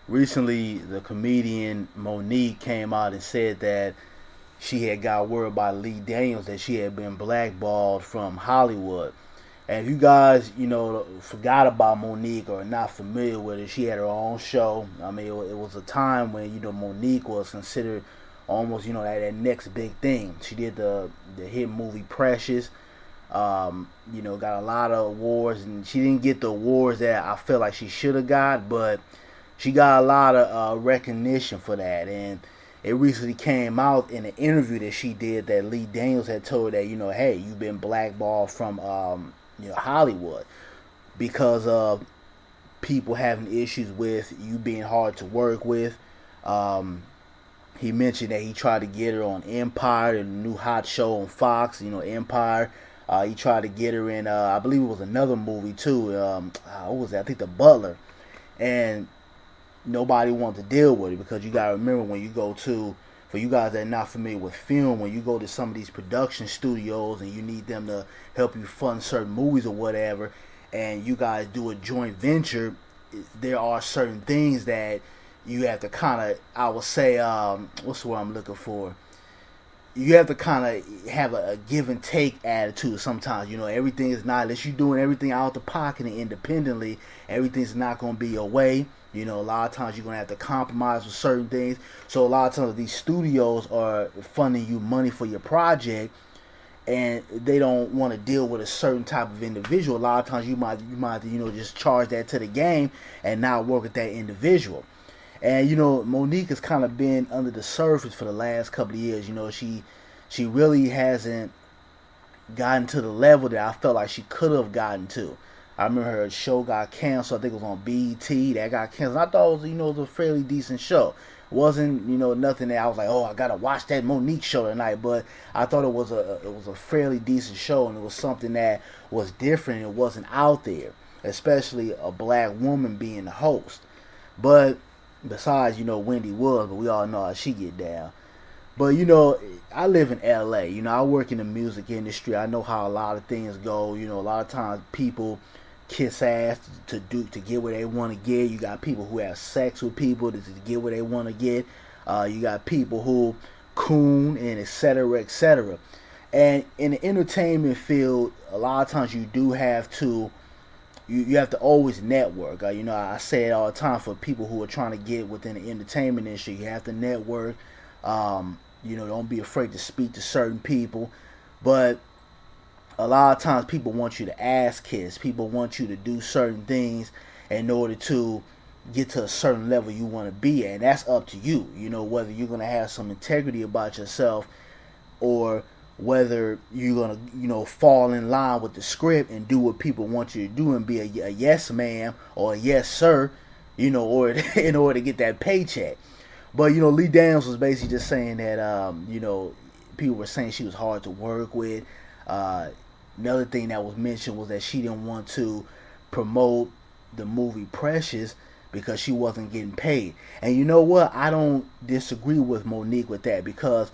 recently the comedian Monique came out and said that she had got word by Lee Daniels that she had been blackballed from Hollywood. And if you guys, forgot about Monique or are not familiar with her, she had her own show. I mean, it was a time when Monique was considered almost that next big thing. She did the hit movie Precious. Got a lot of awards, and she didn't get the awards that I felt like she should have got, but she got a lot of recognition for that. And it recently came out in an interview that she did that Lee Daniels had told her that hey, you've been blackballed from Hollywood because of people having issues with you being hard to work with. He mentioned that he tried to get her on Empire, the new hot show on Fox. Empire. He tried to get her in, I believe it was another movie too. What was that? I think The Butler. And nobody wanted to deal with it because you gotta remember when you go to, for you guys that are not familiar with film, when you go to some of these production studios and you need them to help you fund certain movies or whatever, and you guys do a joint venture, there are certain things that you have to kind of, I would say, what's the word I'm looking for? You have to kind of have a give and take attitude sometimes. Everything is not, unless you're doing everything out the pocket and independently, everything's not going to be your way. A lot of times you're going to have to compromise with certain things. So a lot of times these studios are funding you money for your project, and they don't want to deal with a certain type of individual. A lot of times you might just charge that to the game and not work with that individual. And Monique has kind of been under the surface for the last couple of years. She really hasn't gotten to the level that I felt like she could have gotten to. I remember her show got canceled. I think it was on BET. That got canceled. I thought it was a fairly decent show. It wasn't nothing that I was like, oh, I gotta watch that Monique show tonight. But I thought it was a fairly decent show, and it was something that was different. It wasn't out there, especially a black woman being the host. But besides, Wendy Williams, but we all know how she get down. But I live in LA. I work in the music industry. I know how a lot of things go. A lot of times people kiss ass to get what they want to get. You got people who have sex with people to get what they want to get. You got people who coon and etc. etc. And in the entertainment field, a lot of times you do have to. You have to always network. I say it all the time for people who are trying to get within the entertainment industry. You have to network. Don't be afraid to speak to certain people. But a lot of times people want you to ass kiss. People want you to do certain things in order to get to a certain level you want to be at. And that's up to you. Whether you're going to have some integrity about yourself or whether you're gonna fall in line with the script and do what people want you to do and be a yes ma'am or a yes sir, or in order to get that paycheck. But Lee Daniels was basically just saying that people were saying she was hard to work with. Another thing that was mentioned was that she didn't want to promote the movie Precious because she wasn't getting paid. And you know what? I don't disagree with Monique with that because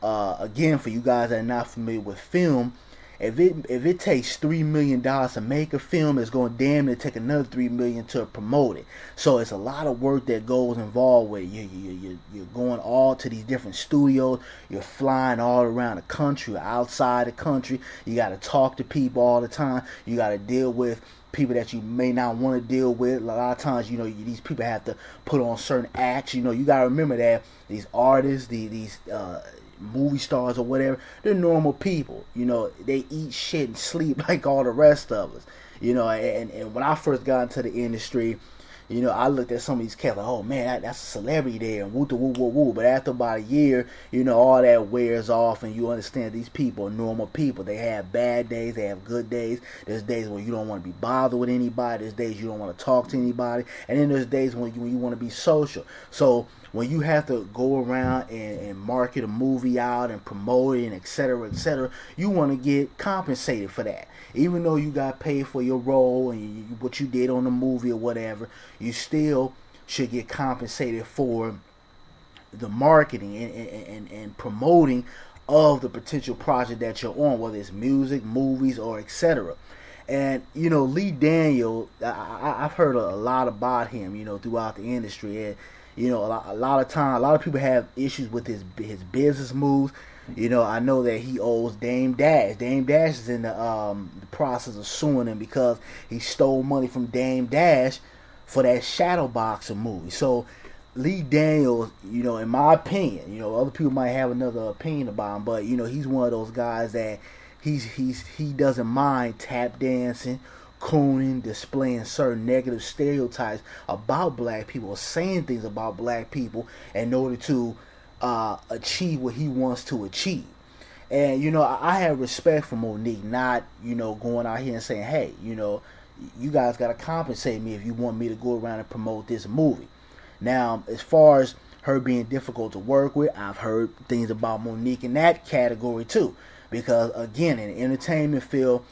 again, for you guys that are not familiar with film, if it takes $3 million to make a film, it's going to damn near take another $3 million to promote it. So it's a lot of work that goes involved with it. You're going all to these different studios. You're flying all around the country, outside the country. You got to talk to people all the time. You got to deal with people that you may not want to deal with. A lot of times, these people have to put on certain acts. You got to remember that these artists, these movie stars or whatever, they're normal people. They eat shit and sleep like all the rest of us. And when I first got into the industry, I looked at some of these cats like, oh man, that's a celebrity there, and woo woo woo woo. But after about a year, all that wears off, and you understand these people are normal people. They have bad days, they have good days. There's days where you don't want to be bothered with anybody. There's days you don't want to talk to anybody, and then there's days when you want to be social. So when you have to go around and market a movie out and promote it and etc., you want to get compensated for that. Even though you got paid for your role and what you did on the movie or whatever, you still should get compensated for the marketing and promoting of the potential project that you're on, whether it's music, movies, or etc. And Lee Daniel, I've heard a lot about him, throughout the industry, and a lot of time, a lot of people have issues with his business moves. I know that he owes Dame Dash. Dame Dash is in the process of suing him because he stole money from Dame Dash for that Shadowboxer movie. So Lee Daniels, in my opinion, other people might have another opinion about him, but he's one of those guys that he doesn't mind tap dancing, cooning, displaying certain negative stereotypes about black people, or saying things about black people in order to achieve what he wants to achieve. And I have respect for Monique, not going out here and saying, hey, you guys got to compensate me if you want me to go around and promote this movie. Now, as far as her being difficult to work with, I've heard things about Monique in that category too. Because again, in the entertainment field,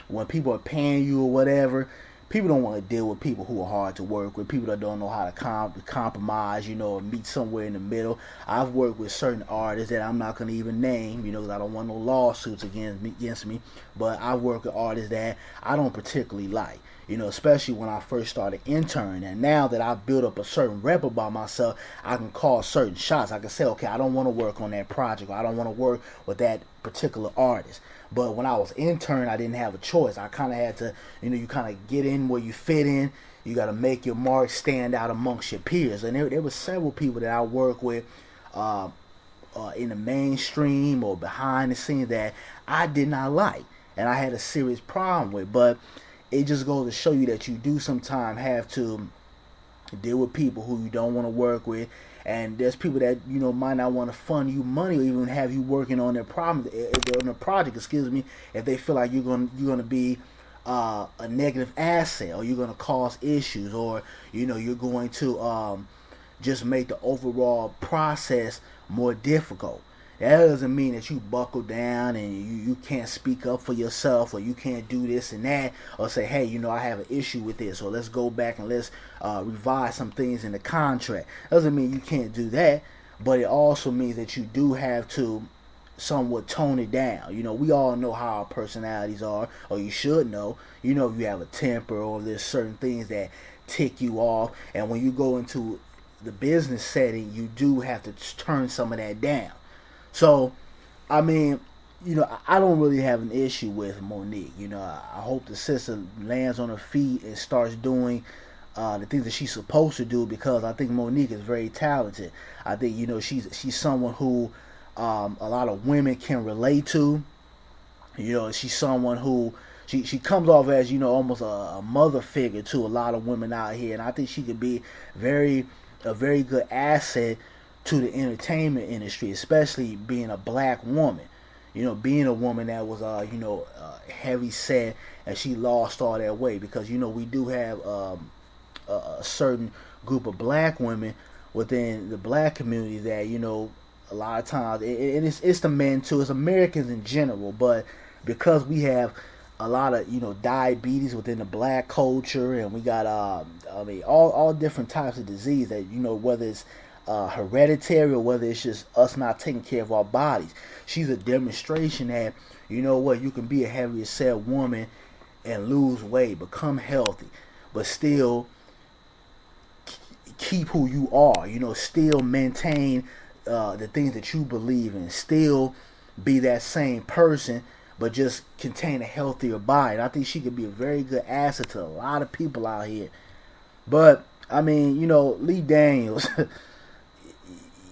when people are paying you or whatever, people don't want to deal with people who are hard to work with, people that don't know how to compromise, or meet somewhere in the middle. I've worked with certain artists that I'm not going to even name, because I don't want no lawsuits against me. But I've worked with artists that I don't particularly like, especially when I first started interning. And now that I've built up a certain rep about myself, I can call certain shots. I can say, okay, I don't want to work on that project, or I don't want to work with that particular artist. But when I was intern, I didn't have a choice. I kind of had to, you kind of get in where you fit in. You got to make your mark stand out amongst your peers. And there were several people that I work with in the mainstream or behind the scenes that I did not like. And I had a serious problem with. But it just goes to show you that you do sometimes have to deal with people who you don't want to work with. And there's people that might not want to fund you money or even have you working on their problem, on their project. If they feel like you're gonna be a negative asset, or you're gonna cause issues, or you're going to just make the overall process more difficult. That doesn't mean that you buckle down and you can't speak up for yourself, or you can't do this and that, or say, hey, I have an issue with this, or let's go back and let's revise some things in the contract. Doesn't mean you can't do that, but it also means that you do have to somewhat tone it down. We all know how our personalities are, or you should know. You have a temper, or there's certain things that tick you off, and when you go into the business setting, you do have to turn some of that down. So, I mean, I don't really have an issue with Monique. I hope the sister lands on her feet and starts doing the things that she's supposed to do, because I think Monique is very talented. I think, she's someone who a lot of women can relate to. She's someone who, she comes off as, almost a mother figure to a lot of women out here. And I think she could be a very good asset to the entertainment industry, especially being a black woman. Being a woman that was, heavy set, and she lost all that weight. Because, we do have a certain group of black women within the black community that, a lot of times, and it's the men too, it's Americans in general, but because we have a lot of, diabetes within the black culture, and we got, all different types of disease that, whether it's hereditary or whether it's just us not taking care of our bodies. She's a demonstration that, you can be a heavier set woman and lose weight, become healthy, but still keep who you are, still maintain the things that you believe in, still be that same person, but just contain a healthier body. And I think she could be a very good asset to a lot of people out here. But Lee Daniels,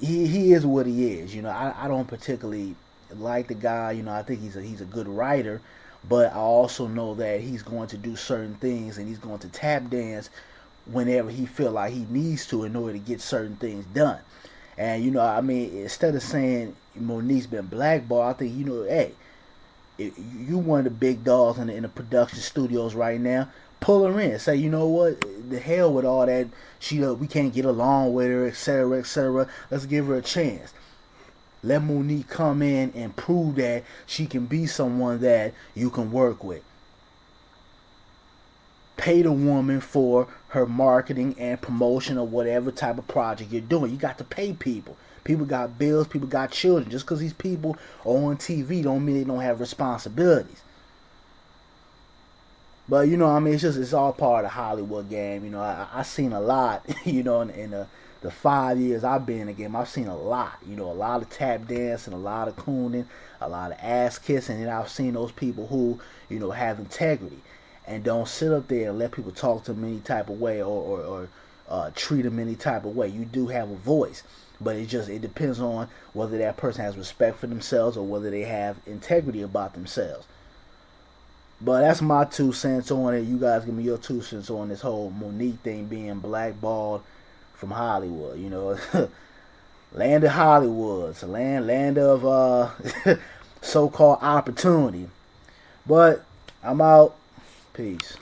he is what he is. I don't particularly like the guy. I think he's a good writer, but I also know that he's going to do certain things, and he's going to tap dance whenever he feel like he needs to in order to get certain things done. And instead of saying Monique's been blackballed, I think hey, if you one of the big dogs in the production studios right now, pull her in. Say, what, the hell with all that. We can't get along with her, etc., etc. Let's give her a chance. Let Monique come in and prove that she can be someone that you can work with. Pay the woman for her marketing and promotion of whatever type of project you're doing. You got to pay people. People got bills. People got children. Just because these people are on TV don't mean they don't have responsibilities. But you know, I mean, it's all part of the Hollywood game. You know, I seen a lot. You know, in the 5 years I've been in the game, I've seen a lot. You know, a lot of tap dancing, a lot of cooning, a lot of ass kissing, and I've seen those people who, you know, have integrity and don't sit up there and let people talk to them any type of way, or treat them any type of way. You do have a voice, but it depends on whether that person has respect for themselves or whether they have integrity about themselves. But that's my 2 cents on it. You guys give me your 2 cents on this whole Monique thing being blackballed from Hollywood. You know, land of Hollywood, it's a land of so-called opportunity. But I'm out. Peace.